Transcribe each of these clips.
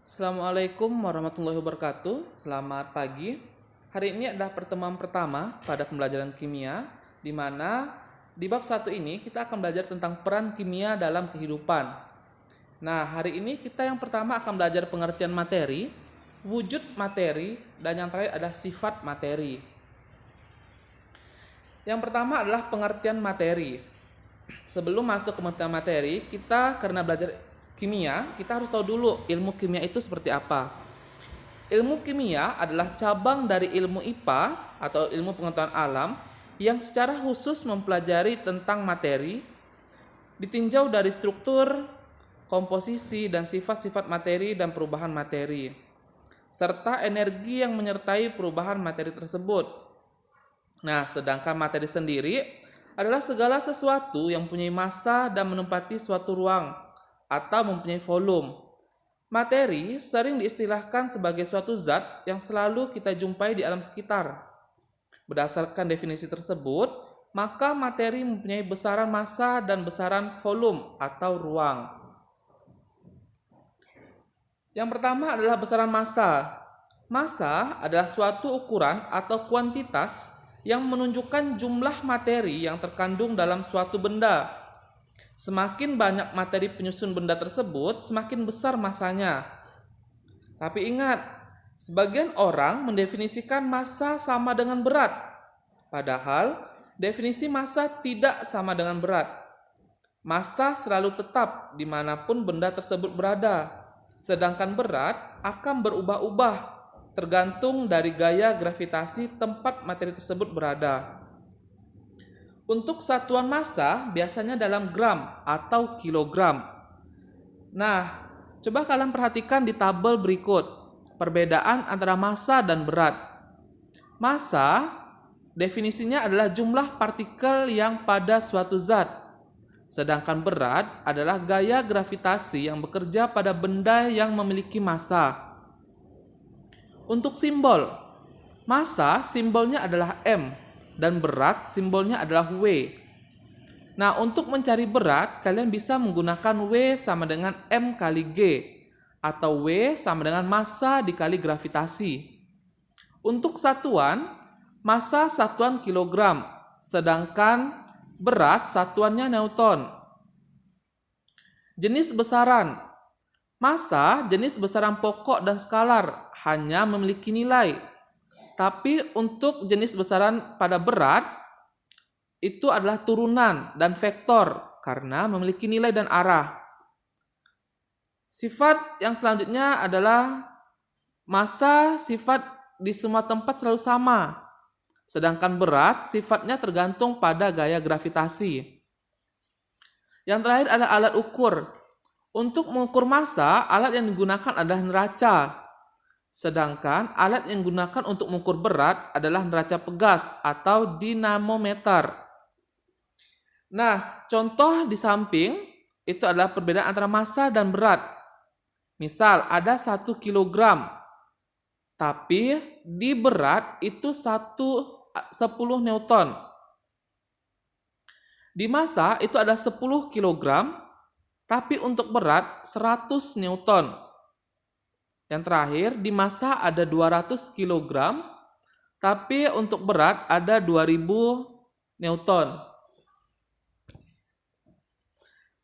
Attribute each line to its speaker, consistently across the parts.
Speaker 1: Assalamualaikum warahmatullahi wabarakatuh. Selamat pagi. Hari ini adalah pertemuan pertama pada pembelajaran kimia, di mana di bab 1 ini kita akan belajar tentang peran kimia dalam kehidupan. Nah, hari ini kita yang pertama akan belajar pengertian materi, wujud materi, dan yang terakhir adalah sifat materi. Yang pertama adalah pengertian materi. Sebelum masuk ke pengertian materi, kita karena belajar kimia, kita harus tahu dulu ilmu kimia itu seperti apa. Ilmu kimia adalah cabang dari ilmu IPA atau ilmu pengetahuan alam yang secara khusus mempelajari tentang materi, ditinjau dari struktur, komposisi, dan sifat-sifat materi dan perubahan materi, serta energi yang menyertai perubahan materi tersebut. Nah, sedangkan materi sendiri adalah segala sesuatu yang mempunyai massa dan menempati suatu ruang atau mempunyai volume. Materi sering diistilahkan sebagai suatu zat yang selalu kita jumpai di alam sekitar. Berdasarkan definisi tersebut, maka materi mempunyai besaran massa dan besaran volume atau ruang. Yang pertama adalah besaran massa. Massa adalah suatu ukuran atau kuantitas yang menunjukkan jumlah materi yang terkandung dalam suatu benda. Semakin banyak materi penyusun benda tersebut, semakin besar massanya. Tapi ingat, sebagian orang mendefinisikan massa sama dengan berat. Padahal, definisi massa tidak sama dengan berat. Massa selalu tetap dimanapun benda tersebut berada. Sedangkan berat akan berubah-ubah, tergantung dari gaya gravitasi tempat materi tersebut berada. Untuk satuan massa biasanya dalam gram atau kilogram. Nah, coba kalian perhatikan di tabel berikut perbedaan antara massa dan berat. Massa definisinya adalah jumlah partikel yang pada suatu zat. Sedangkan berat adalah gaya gravitasi yang bekerja pada benda yang memiliki massa. Untuk simbol, massa simbolnya adalah M. Dan berat simbolnya adalah W. Nah, untuk mencari berat, kalian bisa menggunakan W sama dengan M kali G. Atau W sama dengan massa dikali gravitasi. Untuk satuan, massa satuan kilogram. Sedangkan berat satuannya Newton. Jenis besaran. Massa jenis besaran pokok dan skalar hanya memiliki nilai. Tapi untuk jenis besaran pada berat, itu adalah turunan dan vektor karena memiliki nilai dan arah. Sifat yang selanjutnya adalah massa sifat di semua tempat selalu sama. Sedangkan berat sifatnya tergantung pada gaya gravitasi. Yang terakhir adalah alat ukur. Untuk mengukur massa, alat yang digunakan adalah neraca. Sedangkan alat yang digunakan untuk mengukur berat adalah neraca pegas atau dinamometer. Nah, contoh di samping itu adalah perbedaan antara massa dan berat. Misal ada 1 kilogram, tapi di berat itu 10 Newton. Di massa itu ada 10 kilogram, tapi untuk berat 100 Newton. Yang terakhir, di massa ada 200 kg, tapi untuk berat ada 2000 Newton.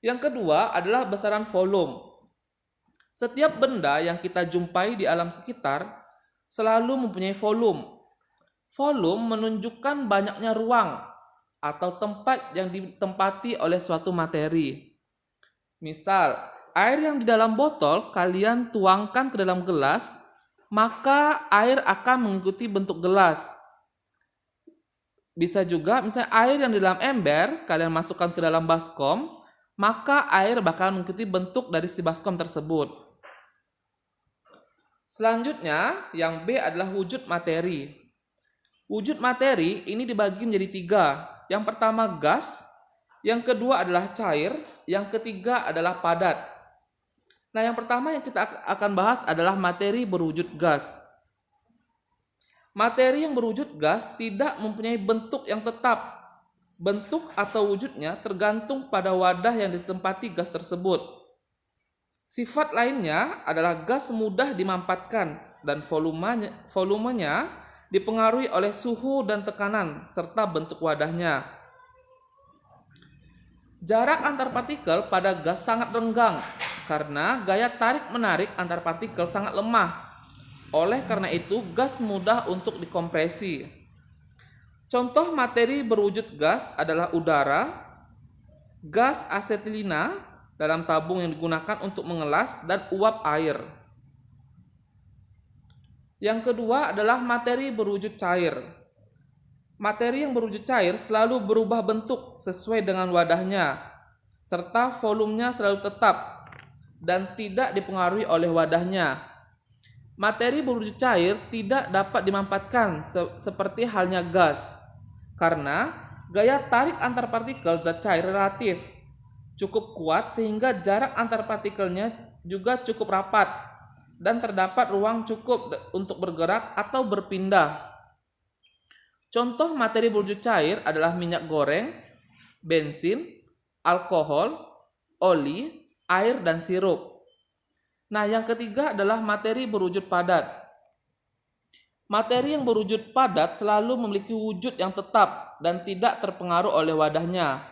Speaker 1: Yang kedua adalah besaran volume. Setiap benda yang kita jumpai di alam sekitar selalu mempunyai volume. Volume menunjukkan banyaknya ruang atau tempat yang ditempati oleh suatu materi. Misal, air yang di dalam botol kalian tuangkan ke dalam gelas, maka air akan mengikuti bentuk gelas. Bisa juga misalnya air yang di dalam ember kalian masukkan ke dalam baskom, maka air bakal mengikuti bentuk dari si baskom tersebut. Selanjutnya, yang B adalah wujud materi. Wujud materi ini dibagi menjadi 3. Yang pertama gas, yang kedua adalah cair, yang ketiga adalah padat. Nah, yang pertama yang kita akan bahas adalah materi berwujud gas. Materi yang berwujud gas tidak mempunyai bentuk yang tetap. Bentuk atau wujudnya tergantung pada wadah yang ditempati gas tersebut. Sifat lainnya adalah gas mudah dimampatkan dan volumenya dipengaruhi oleh suhu dan tekanan serta bentuk wadahnya. Jarak antar partikel pada gas sangat renggang karena gaya tarik-menarik antar partikel sangat lemah. Oleh karena itu, gas mudah untuk dikompresi. Contoh materi berwujud gas adalah udara, gas asetilina dalam tabung yang digunakan untuk mengelas, dan uap air. Yang kedua adalah materi berwujud cair. Materi yang berwujud cair selalu berubah bentuk sesuai dengan wadahnya, serta volumenya selalu tetap dan tidak dipengaruhi oleh wadahnya. Materi berwujud cair tidak dapat dimampatkan seperti halnya gas, karena gaya tarik antar partikel zat cair relatif cukup kuat sehingga jarak antar partikelnya juga cukup rapat dan terdapat ruang cukup untuk bergerak atau berpindah. Contoh materi berwujud cair adalah minyak goreng, bensin, alkohol, oli, air, dan sirup. Nah, yang ketiga adalah materi berwujud padat. Materi yang berwujud padat selalu memiliki wujud yang tetap dan tidak terpengaruh oleh wadahnya.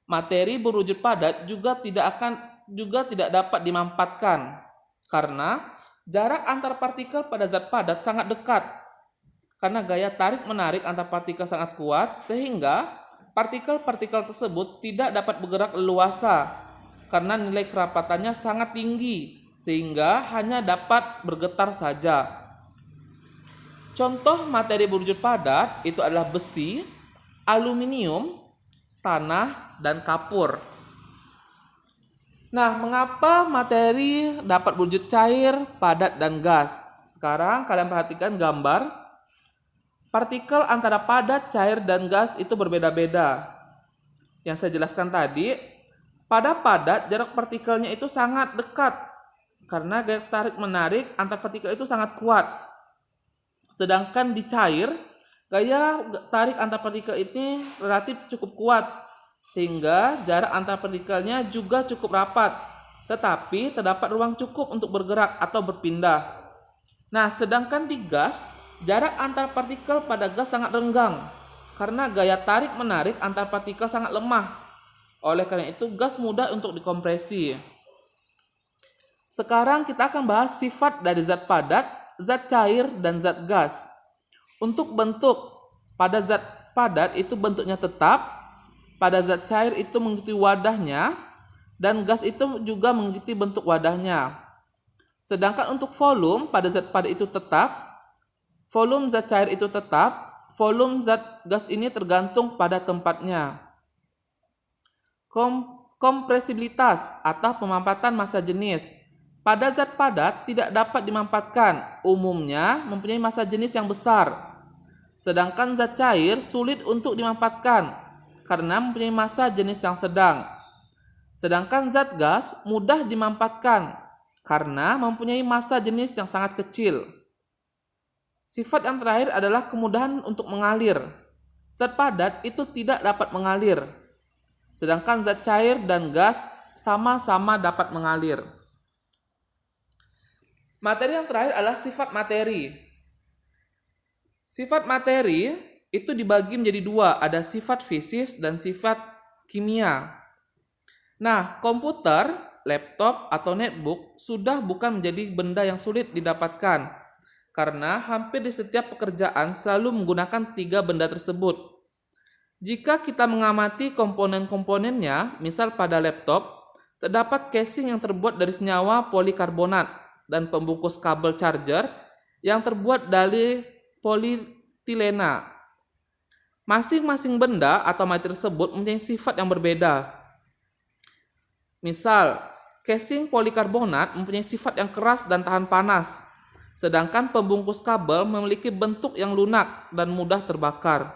Speaker 1: Materi berwujud padat juga tidak dapat dimampatkan karena jarak antar partikel pada zat padat sangat dekat. Karena gaya tarik-menarik antar partikel sangat kuat sehingga partikel-partikel tersebut tidak dapat bergerak leluasa karena nilai kerapatannya sangat tinggi sehingga hanya dapat bergetar saja. Contoh materi berwujud padat itu adalah besi, aluminium, tanah, dan kapur. Nah, mengapa materi dapat berwujud cair, padat, dan gas? Sekarang kalian perhatikan gambar. Partikel antara padat, cair, dan gas itu berbeda-beda. Yang saya jelaskan tadi, pada padat jarak partikelnya itu sangat dekat karena gaya tarik-menarik antar partikel itu sangat kuat. Sedangkan di cair, gaya tarik antar partikel ini relatif cukup kuat sehingga jarak antar partikelnya juga cukup rapat, tetapi terdapat ruang cukup untuk bergerak atau berpindah. Nah, sedangkan di gas, jarak antar partikel pada gas sangat renggang karena gaya tarik-menarik antar partikel sangat lemah. Oleh karena itu, gas mudah untuk dikompresi. Sekarang kita akan bahas sifat dari zat padat, zat cair, dan zat gas. Untuk bentuk, pada zat padat itu bentuknya tetap, pada zat cair itu mengikuti wadahnya, dan gas itu juga mengikuti bentuk wadahnya. Sedangkan untuk volume, pada zat padat itu tetap, volume zat cair itu tetap, volume zat gas ini tergantung pada tempatnya. Kompresibilitas atau pemampatan massa jenis. Pada zat padat tidak dapat dimampatkan, umumnya mempunyai massa jenis yang besar. Sedangkan zat cair sulit untuk dimampatkan karena mempunyai massa jenis yang sedang. Sedangkan zat gas mudah dimampatkan karena mempunyai massa jenis yang sangat kecil. Sifat yang terakhir adalah kemudahan untuk mengalir. Zat padat itu tidak dapat mengalir, sedangkan zat cair dan gas sama-sama dapat mengalir. Materi yang terakhir adalah sifat materi. Sifat materi itu dibagi menjadi dua, ada sifat fisik dan sifat kimia. Nah, komputer, laptop, atau netbook sudah bukan menjadi benda yang sulit didapatkan, karena hampir di setiap pekerjaan selalu menggunakan tiga benda tersebut. Jika kita mengamati komponen-komponennya, misal pada laptop, terdapat casing yang terbuat dari senyawa polikarbonat dan pembungkus kabel charger yang terbuat dari polietilena. Masing-masing benda atau materi tersebut mempunyai sifat yang berbeda. Misal, casing polikarbonat mempunyai sifat yang keras dan tahan panas, sedangkan pembungkus kabel memiliki bentuk yang lunak dan mudah terbakar.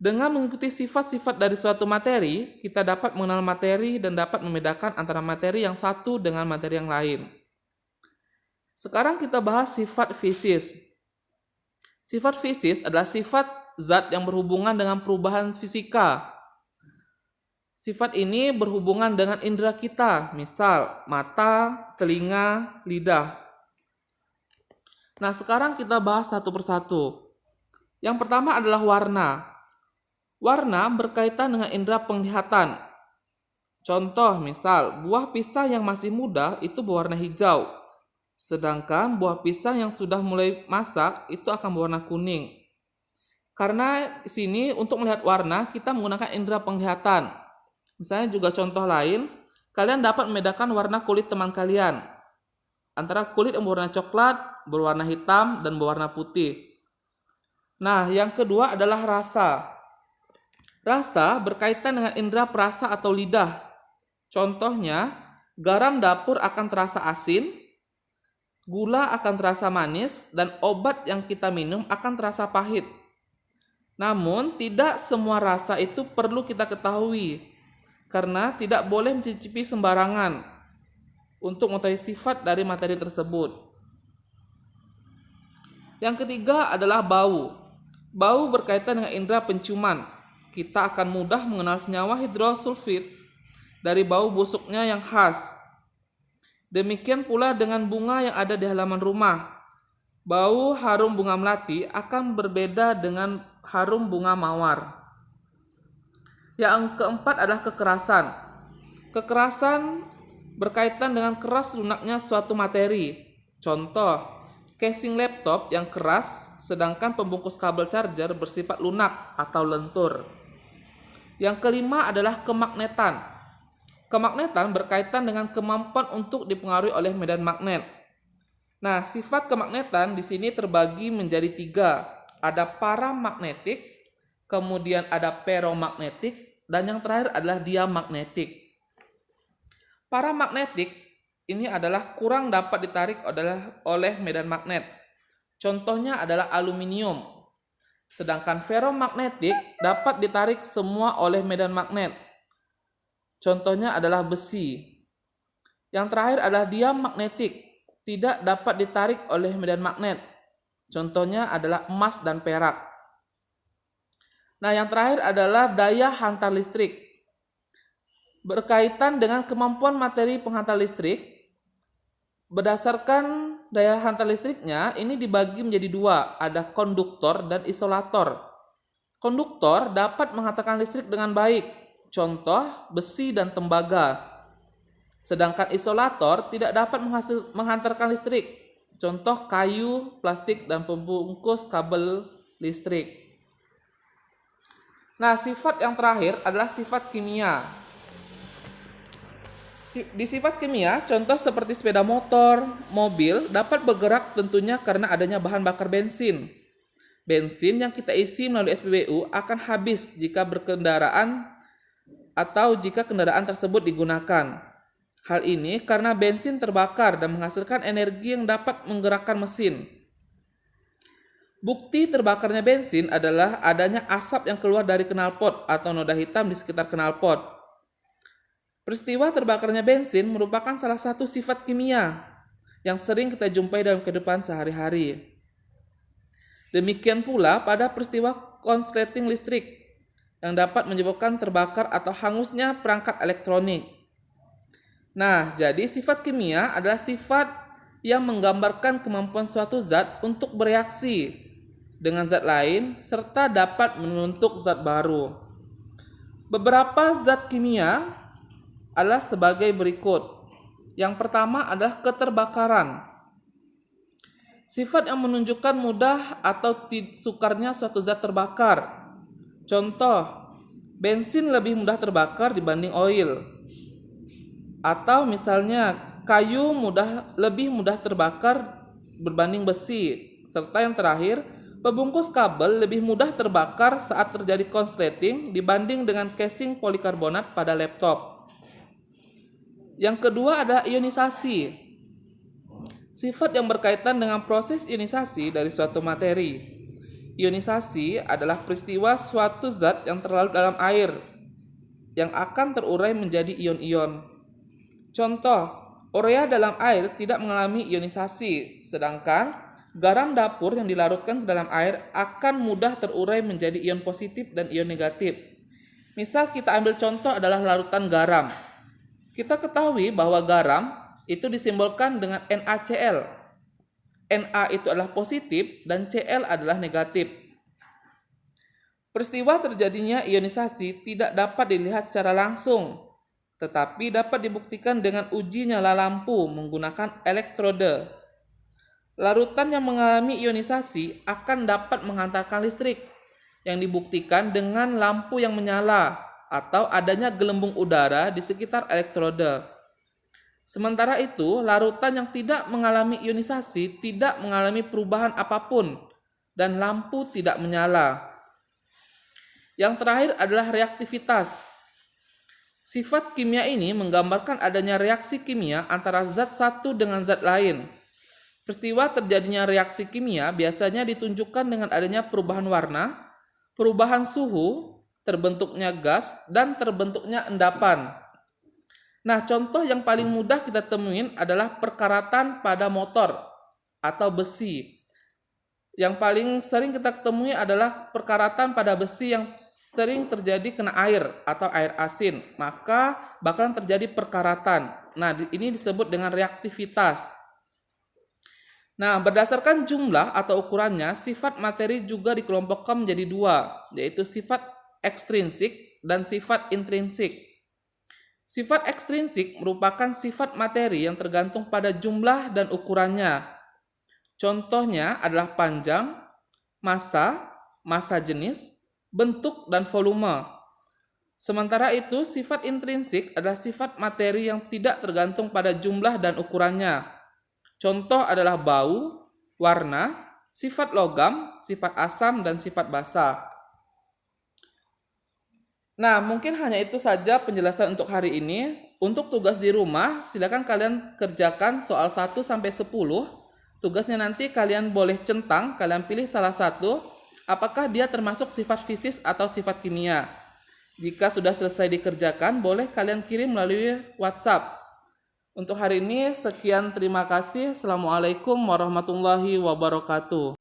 Speaker 1: Dengan mengikuti sifat-sifat dari suatu materi, kita dapat mengenal materi dan dapat membedakan antara materi yang satu dengan materi yang lain. Sekarang kita bahas sifat fisik. Sifat fisik adalah sifat zat yang berhubungan dengan perubahan fisika. Sifat ini berhubungan dengan indera kita, misal mata, telinga, lidah. Nah, sekarang kita bahas satu persatu. Yang pertama adalah warna. Warna berkaitan dengan indera penglihatan. Contoh, misal buah pisang yang masih muda itu berwarna hijau, sedangkan buah pisang yang sudah mulai masak itu akan berwarna kuning. Karena di sini untuk melihat warna kita menggunakan indera penglihatan. Misalnya juga contoh lain, kalian dapat membedakan warna kulit teman kalian antara kulit yang berwarna coklat, berwarna hitam, dan berwarna putih. Nah, yang kedua adalah rasa. Rasa berkaitan dengan indera perasa atau lidah. Contohnya, garam dapur akan terasa asin, gula akan terasa manis, dan obat yang kita minum akan terasa pahit. Namun, tidak semua rasa itu perlu kita ketahui, karena tidak boleh mencicipi sembarangan untuk mengetahui sifat dari materi tersebut. Yang ketiga adalah bau. Bau berkaitan dengan indera penciuman. Kita akan mudah mengenal senyawa hidrosulfit dari bau busuknya yang khas. Demikian pula dengan bunga yang ada di halaman rumah. Bau harum bunga melati akan berbeda dengan harum bunga mawar. Yang keempat adalah kekerasan. Kekerasan berkaitan dengan keras lunaknya suatu materi. Contoh, casing laptop yang keras, sedangkan pembungkus kabel charger bersifat lunak atau lentur. Yang kelima adalah kemagnetan. Kemagnetan berkaitan dengan kemampuan untuk dipengaruhi oleh medan magnet. Nah, sifat kemagnetan di sini terbagi menjadi 3. Ada paramagnetik, kemudian ada feromagnetik, dan yang terakhir adalah diamagnetik. Paramagnetik ini adalah kurang dapat ditarik oleh medan magnet. Contohnya adalah aluminium. Sedangkan feromagnetik dapat ditarik semua oleh medan magnet. Contohnya adalah besi. Yang terakhir adalah diamagnetik, tidak dapat ditarik oleh medan magnet. Contohnya adalah emas dan perak. Nah, yang terakhir adalah daya hantar listrik. Berkaitan dengan kemampuan materi penghantar listrik, berdasarkan daya hantar listriknya, ini dibagi menjadi 2, ada konduktor dan isolator. Konduktor dapat menghantarkan listrik dengan baik, contoh besi dan tembaga. Sedangkan isolator tidak dapat menghantarkan listrik, contoh kayu, plastik, dan pembungkus kabel listrik. Nah, sifat yang terakhir adalah sifat kimia. Di sifat kimia, contoh seperti sepeda motor, mobil dapat bergerak tentunya karena adanya bahan bakar bensin. Bensin yang kita isi melalui SPBU akan habis jika berkendaraan atau jika kendaraan tersebut digunakan. Hal ini karena bensin terbakar dan menghasilkan energi yang dapat menggerakkan mesin. Bukti terbakarnya bensin adalah adanya asap yang keluar dari knalpot atau noda hitam di sekitar knalpot. Peristiwa terbakarnya bensin merupakan salah satu sifat kimia yang sering kita jumpai dalam kehidupan sehari-hari. Demikian pula pada peristiwa konsleting listrik yang dapat menyebabkan terbakar atau hangusnya perangkat elektronik. Nah, jadi sifat kimia adalah sifat yang menggambarkan kemampuan suatu zat untuk bereaksi dengan zat lain serta dapat membentuk zat baru. Beberapa zat kimia adalah sebagai berikut. Yang pertama adalah keterbakaran. Sifat yang menunjukkan mudah atau sukarnya suatu zat terbakar. Contoh, bensin lebih mudah terbakar dibanding oil. Atau misalnya kayu lebih mudah terbakar berbanding besi. Serta yang terakhir, pembungkus kabel lebih mudah terbakar saat terjadi konsleting dibanding dengan casing polikarbonat pada laptop. Yang kedua adalah ionisasi. Sifat yang berkaitan dengan proses ionisasi dari suatu materi. Ionisasi adalah peristiwa suatu zat yang terlarut dalam air yang akan terurai menjadi ion-ion. Contoh, urea dalam air tidak mengalami ionisasi, sedangkan garam dapur yang dilarutkan ke dalam air akan mudah terurai menjadi ion positif dan ion negatif. Misal kita ambil contoh adalah larutan garam. Kita ketahui bahwa garam itu disimbolkan dengan NaCl. Na itu adalah positif dan Cl adalah negatif. Peristiwa terjadinya ionisasi tidak dapat dilihat secara langsung, tetapi dapat dibuktikan dengan uji nyala lampu menggunakan elektrode. Larutan yang mengalami ionisasi akan dapat menghantarkan listrik yang dibuktikan dengan lampu yang menyala atau adanya gelembung udara di sekitar elektrode. Sementara itu, larutan yang tidak mengalami ionisasi tidak mengalami perubahan apapun dan lampu tidak menyala. Yang terakhir adalah reaktivitas. Sifat kimia ini menggambarkan adanya reaksi kimia antara zat satu dengan zat lain. Peristiwa terjadinya reaksi kimia biasanya ditunjukkan dengan adanya perubahan warna, perubahan suhu, terbentuknya gas, dan terbentuknya endapan. Nah, contoh yang paling mudah kita temuin adalah perkaratan pada motor atau besi. Yang paling sering kita temui adalah perkaratan pada besi yang sering terjadi kena air atau air asin. Maka bakalan terjadi perkaratan. Nah, ini disebut dengan reaktivitas. Nah, berdasarkan jumlah atau ukurannya, sifat materi juga dikelompokkan menjadi dua, yaitu sifat ekstrinsik dan sifat intrinsik. Sifat ekstrinsik merupakan sifat materi yang tergantung pada jumlah dan ukurannya. Contohnya adalah panjang, massa jenis, bentuk, dan volume. Sementara itu, sifat intrinsik adalah sifat materi yang tidak tergantung pada jumlah dan ukurannya. Contoh adalah bau, warna, sifat logam, sifat asam, dan sifat basa. Nah, mungkin hanya itu saja penjelasan untuk hari ini. Untuk tugas di rumah, silakan kalian kerjakan soal 1-10. Tugasnya nanti kalian boleh centang, kalian pilih salah satu, apakah dia termasuk sifat fisik atau sifat kimia. Jika sudah selesai dikerjakan, boleh kalian kirim melalui WhatsApp. Untuk hari ini sekian, terima kasih. Assalamualaikum warahmatullahi wabarakatuh.